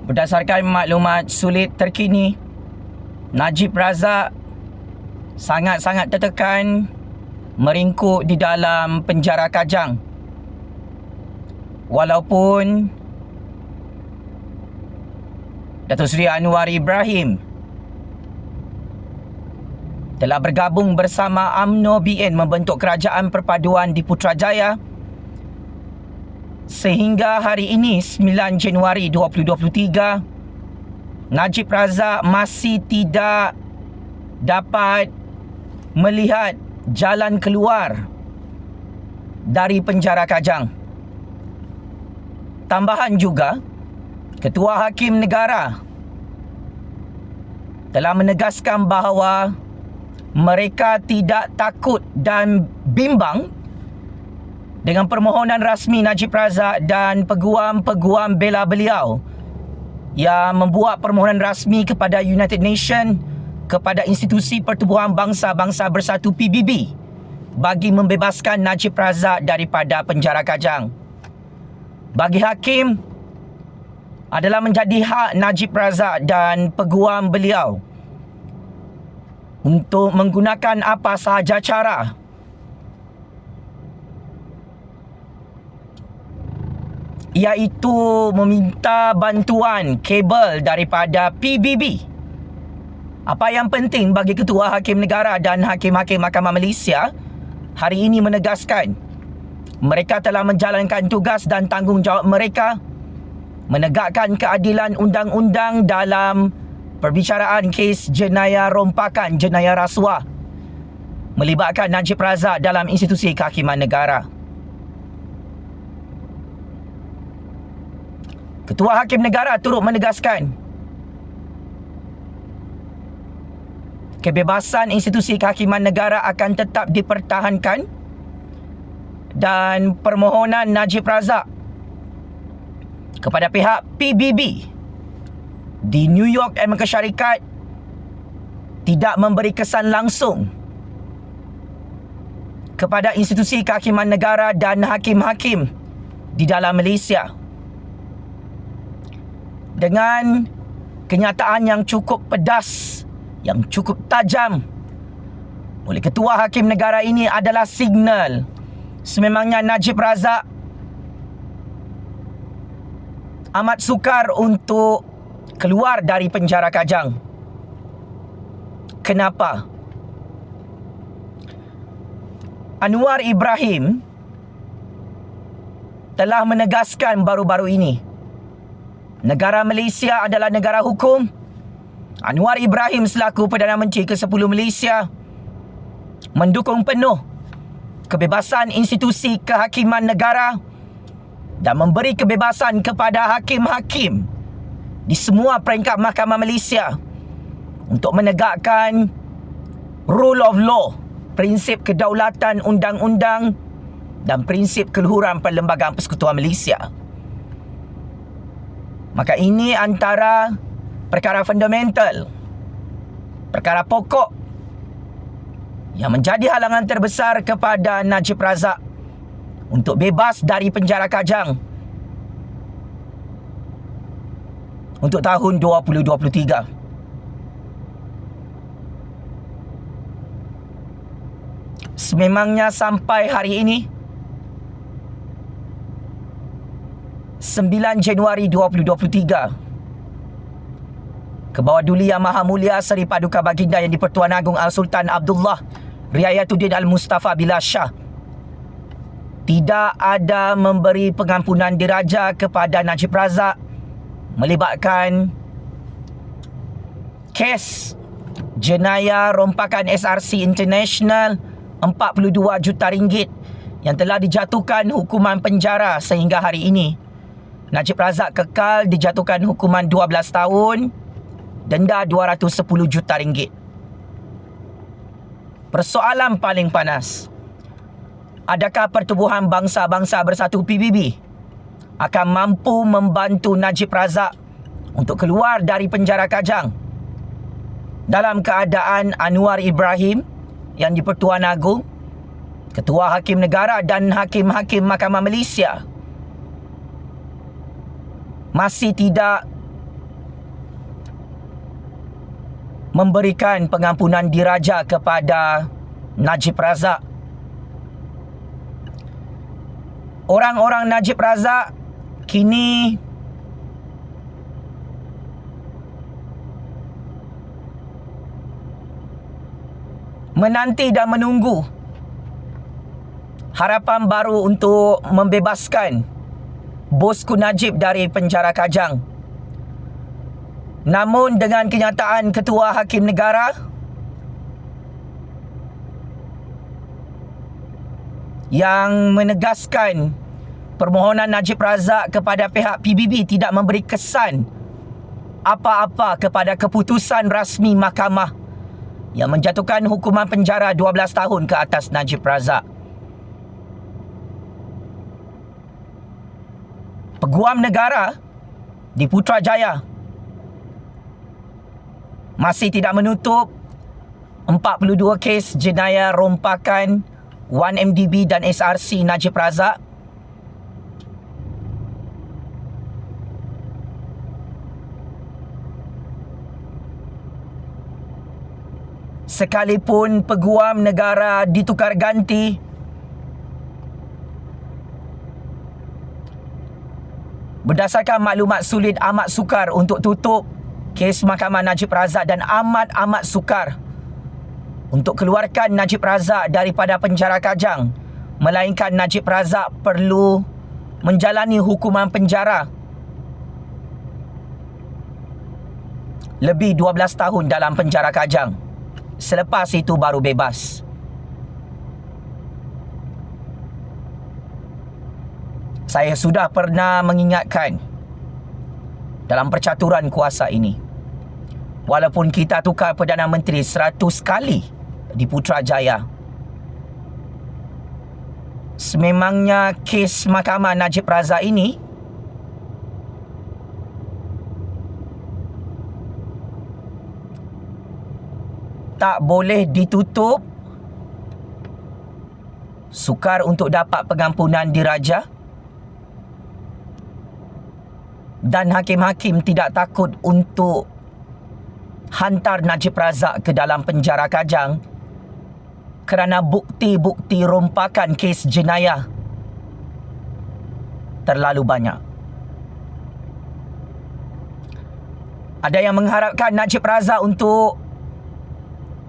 Berdasarkan maklumat sulit terkini, Najib Razak sangat-sangat tertekan meringkuk di dalam penjara Kajang. Walaupun Datuk Seri Anwar Ibrahim telah bergabung bersama UMNO BN membentuk kerajaan perpaduan di Putrajaya, sehingga hari ini 9 Januari 2023, Najib Razak masih tidak dapat melihat jalan keluar dari penjara Kajang. Tambahan juga, Ketua Hakim Negara telah menegaskan bahawa mereka tidak takut dan bimbang dengan permohonan rasmi Najib Razak dan peguam-peguam bela beliau yang membuat permohonan rasmi kepada United Nations, kepada Institusi Pertubuhan Bangsa-Bangsa Bersatu PBB bagi membebaskan Najib Razak daripada penjara Kajang. Bagi hakim, adalah menjadi hak Najib Razak dan peguam beliau untuk menggunakan apa sahaja cara iaitu meminta bantuan kabel daripada PBB. Apa yang penting bagi Ketua Hakim Negara dan Hakim-Hakim Mahkamah Malaysia hari ini menegaskan mereka telah menjalankan tugas dan tanggungjawab mereka menegakkan keadilan undang-undang dalam perbicaraan kes jenayah rompakan, jenayah rasuah melibatkan Najib Razak dalam institusi kehakiman negara. Ketua Hakim Negara turut menegaskan kebebasan institusi kehakiman negara akan tetap dipertahankan dan permohonan Najib Razak kepada pihak PBB di New York Amerika Syarikat tidak memberi kesan langsung kepada institusi kehakiman negara dan hakim-hakim di dalam Malaysia. Dengan kenyataan yang cukup pedas, yang cukup tajam oleh Ketua Hakim Negara ini adalah signal sememangnya Najib Razak amat sukar untuk keluar dari penjara Kajang. Kenapa? Anwar Ibrahim telah menegaskan baru-baru ini, negara Malaysia adalah negara hukum. Anwar Ibrahim selaku Perdana Menteri ke-10 Malaysia mendukung penuh kebebasan institusi kehakiman negara dan memberi kebebasan kepada hakim-hakim di semua peringkat Mahkamah Malaysia untuk menegakkan rule of law, prinsip kedaulatan undang-undang dan prinsip keluhuran Perlembagaan Persekutuan Malaysia. Maka ini antara perkara fundamental, perkara pokok yang menjadi halangan terbesar kepada Najib Razak untuk bebas dari penjara Kajang untuk tahun 2023. Sememangnya sampai hari ini 9 Januari 2023, Kebawahduli Yang Maha Mulia Seri Paduka Baginda Yang di-Pertuan Agong Al-Sultan Abdullah Riayatuddin Al-Mustafa Bilal Shah tidak ada memberi pengampunan diraja kepada Najib Razak melibatkan kes jenayah rompakan SRC International 42 juta ringgit yang telah dijatuhkan hukuman penjara sehingga hari ini. Najib Razak kekal dijatuhkan hukuman 12 tahun, denda 210 juta ringgit. Persoalan paling panas, adakah Pertubuhan Bangsa-Bangsa Bersatu PBB akan mampu membantu Najib Razak untuk keluar dari penjara Kajang dalam keadaan Anwar Ibrahim yang di-Pertuan Agong, Ketua Hakim Negara dan Hakim-Hakim Mahkamah Malaysia masih tidak memberikan pengampunan diraja kepada Najib Razak. Orang-orang Najib Razak kini menanti dan menunggu harapan baru untuk membebaskan bosku Najib dari penjara Kajang. Namun dengan kenyataan Ketua Hakim Negara yang menegaskan permohonan Najib Razak kepada pihak PBB tidak memberi kesan apa-apa kepada keputusan rasmi mahkamah yang menjatuhkan hukuman penjara 12 tahun ke atas Najib Razak. Peguam negara di Putrajaya masih tidak menutup 42 kes jenayah rompakan 1MDB dan SRC Najib Razak. Sekalipun peguam negara ditukar ganti, berdasarkan maklumat sulit amat sukar untuk tutup kes Mahkamah Najib Razak dan amat sukar untuk keluarkan Najib Razak daripada penjara Kajang, melainkan Najib Razak perlu menjalani hukuman penjara lebih 12 tahun dalam penjara Kajang. Selepas itu baru bebas. Saya sudah pernah mengingatkan dalam percaturan kuasa ini, walaupun kita tukar Perdana Menteri 100 kali di Putrajaya, sememangnya kes Mahkamah Najib Razak ini tak boleh ditutup. Sukar untuk dapat pengampunan diraja, dan hakim-hakim tidak takut untuk hantar Najib Razak ke dalam penjara Kajang kerana bukti-bukti rompakan kes jenayah terlalu banyak. Ada yang mengharapkan Najib Razak untuk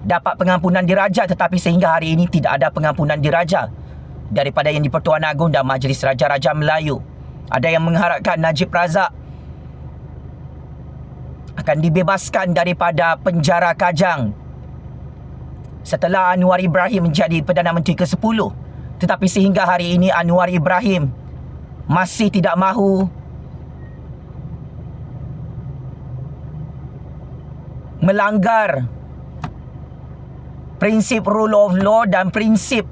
dapat pengampunan diraja, tetapi sehingga hari ini tidak ada pengampunan diraja daripada Yang di-Pertuan Agong dan Majlis Raja-Raja Melayu. Ada yang mengharapkan Najib Razak akan dibebaskan daripada penjara Kajang setelah Anwar Ibrahim menjadi Perdana Menteri ke-10. Tetapi sehingga hari ini Anwar Ibrahim masih tidak mahu melanggar prinsip rule of law dan prinsip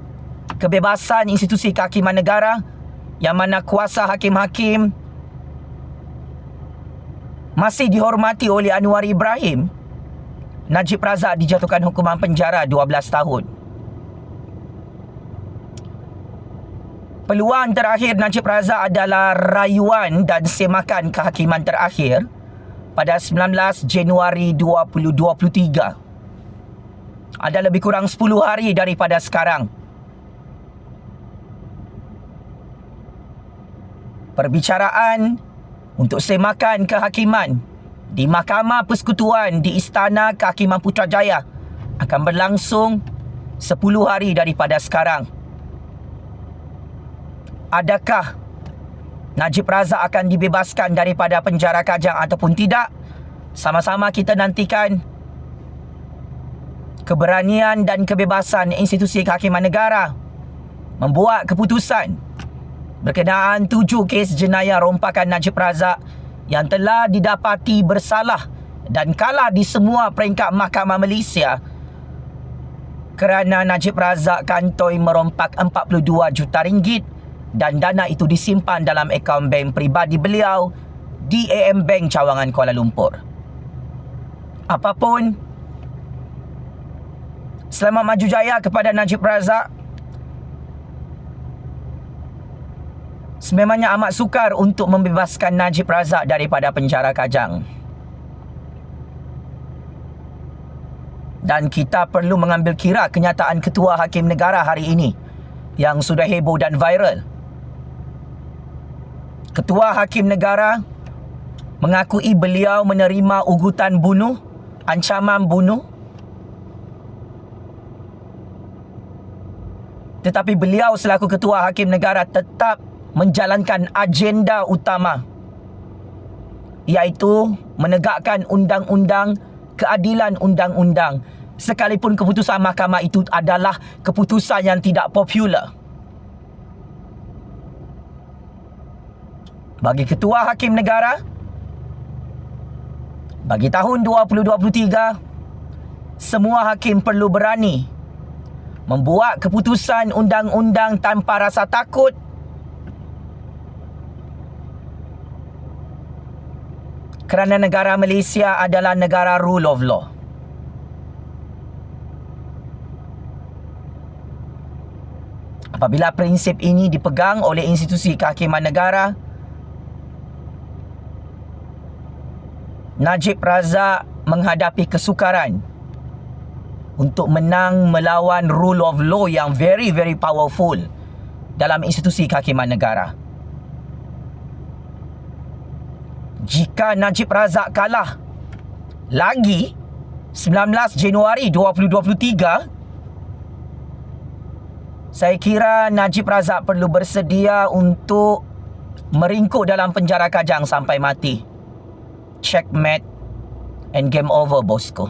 kebebasan institusi kehakiman negara, yang mana kuasa hakim-hakim masih dihormati oleh Anwar Ibrahim. Najib Razak dijatuhkan hukuman penjara 12 tahun. Peluang terakhir Najib Razak adalah rayuan dan semakan kehakiman terakhir pada 19 Januari 2023. Ada lebih kurang 10 hari daripada sekarang. Perbicaraan untuk semakan kehakiman di Mahkamah Persekutuan di Istana Kehakiman Putrajaya akan berlangsung 10 hari daripada sekarang. Adakah Najib Razak akan dibebaskan daripada penjara Kajang ataupun tidak? Sama-sama kita nantikan keberanian dan kebebasan institusi kehakiman negara membuat keputusan berkenaan 7 kes jenayah rompakan Najib Razak yang telah didapati bersalah dan kalah di semua peringkat Mahkamah Malaysia kerana Najib Razak kantoi merompak 42 juta ringgit dan dana itu disimpan dalam akaun bank peribadi beliau di AM Bank Cawangan Kuala Lumpur. Apapun, selamat maju jaya kepada Najib Razak. Sememangnya amat sukar untuk membebaskan Najib Razak daripada penjara Kajang. Dan kita perlu mengambil kira kenyataan Ketua Hakim Negara hari ini yang sudah heboh dan viral. Ketua Hakim Negara mengakui beliau menerima ugutan bunuh, ancaman bunuh. Tetapi beliau selaku Ketua Hakim Negara tetap menjalankan agenda utama, iaitu menegakkan undang-undang, keadilan undang-undang, sekalipun keputusan mahkamah itu adalah keputusan yang tidak popular. Bagi Ketua Hakim Negara, bagi tahun 2023, semua hakim perlu berani membuat keputusan undang-undang tanpa rasa takut, kerana negara Malaysia adalah negara rule of law. Apabila prinsip ini dipegang oleh institusi kehakiman negara, Najib Razak menghadapi kesukaran untuk menang melawan rule of law yang very powerful dalam institusi kehakiman negara. Jika Najib Razak kalah lagi 19 Januari 2023, saya kira Najib Razak perlu bersedia untuk meringkuk dalam penjara Kajang sampai mati. Checkmate and game over, bosku.